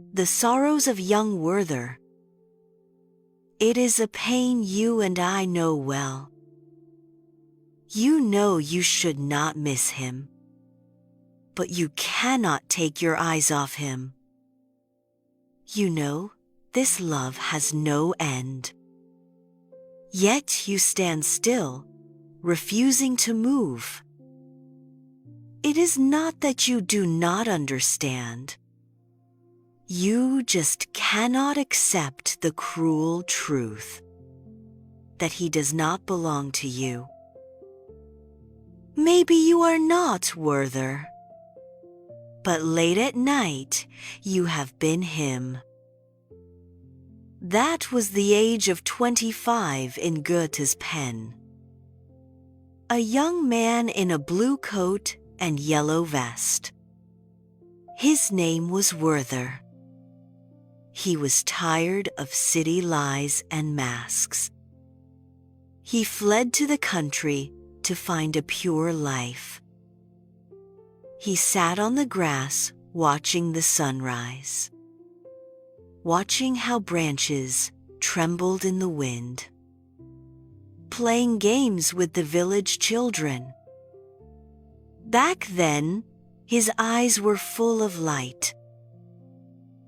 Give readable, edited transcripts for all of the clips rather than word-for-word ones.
The sorrows of young Werther. It is a pain you and I know well. You know you should not miss him, but you cannot take your eyes off him. You know this love has no end. Yet you stand still, refusing to move. It is not that you do not understand. You just cannot accept the cruel truth that he does not belong to you. Maybe you are not Werther, but late at night you have been him. That was the age of 25 in Goethe's pen. A young man in a blue coat and yellow vest. His name was Werther. He was tired of city lies and masks. He fled to the country to find a pure life. He sat on the grass watching the sunrise, watching how branches trembled in the wind, playing games with the village children. Back then, his eyes were full of light.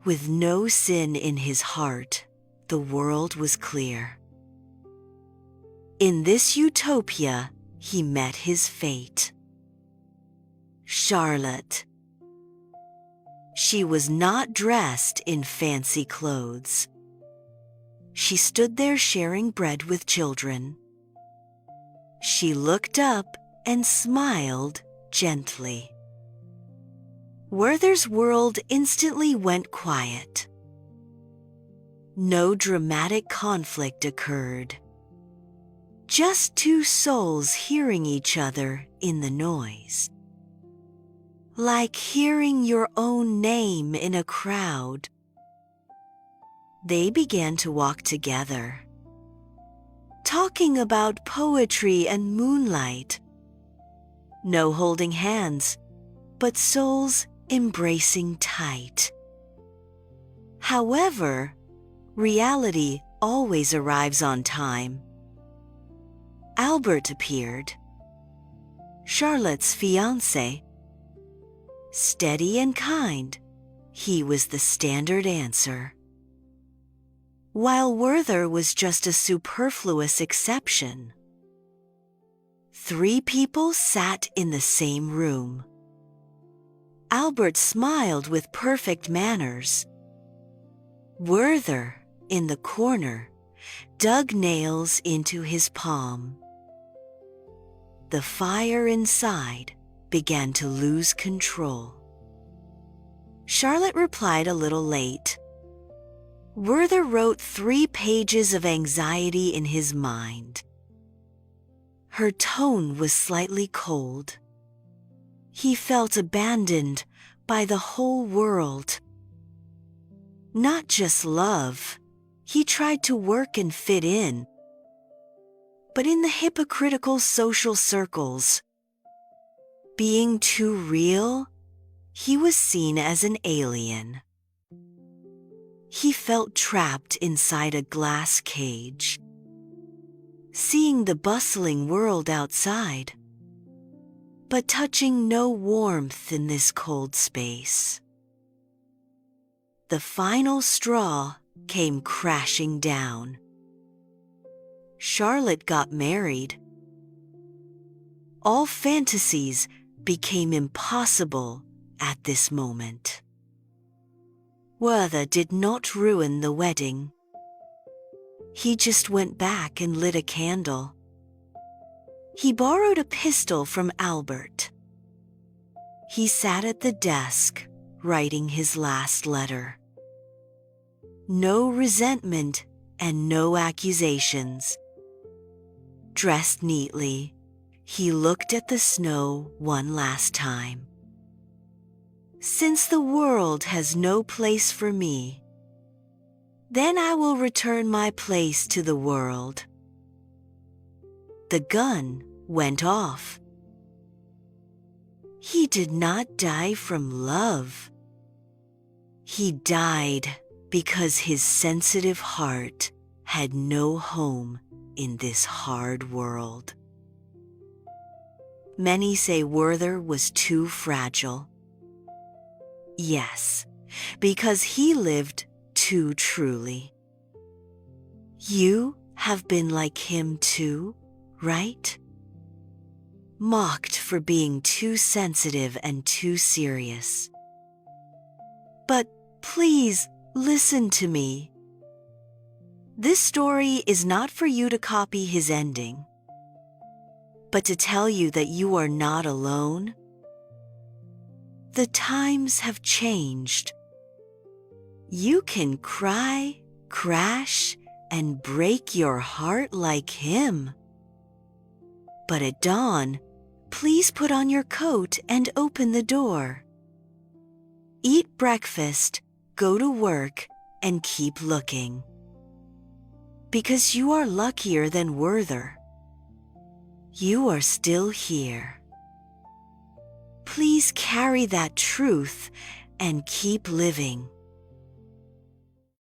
With no sin in his heart, the world was clear. In this utopia, he met his fate. Charlotte. She was not dressed in fancy clothes. She stood there sharing bread with children. She looked up and smiled gently. Werther's world instantly went quiet. No dramatic conflict occurred. Just two souls hearing each other in the noise. Like hearing your own name in a crowd. They began to walk together, talking about poetry and moonlight. No holding hands, but souls embracing tight. However, reality always arrives on time. Albert appeared, Charlotte's fiancé. Steady and kind, he was the standard answer. While Werther was just a superfluous exception. 3 people sat in the same room. Albert smiled with perfect manners. Werther, in the corner, dug nails into his palm. The fire inside began to lose control. Charlotte replied a little late. Werther wrote 3 pages of anxiety in his mind. Her tone was slightly cold. He felt abandoned by the whole world. Not just love, he tried to work and fit in. But in the hypocritical social circles, being too real, he was seen as an alien. He felt trapped inside a glass cage, seeing the bustling world outside, but touching no warmth in this cold space. The final straw came crashing down. Charlotte got married. All fantasies became impossible at this moment. Werther did not ruin the wedding. He just went back and lit a candle. He borrowed a pistol from Albert. He sat at the desk, writing his last letter. No resentment and no accusations. Dressed neatly, he looked at the snow one last time. Since the world has no place for me, then I will return my place to the world. The gun went off. He did not die from love. He died because his sensitive heart had no home in this hard world. Many say Werther was too fragile. Yes, because he lived too truly. You have been like him too, right? Mocked for being too sensitive and too serious. But please listen to me. This story is not for you to copy his ending, but to tell you that you are not alone. The times have changed. You can cry, crash, and break your heart like him. But at dawn, please put on your coat and open the door. Eat breakfast, go to work, and keep looking. Because you are luckier than Werther. You are still here. Please carry that truth and keep living.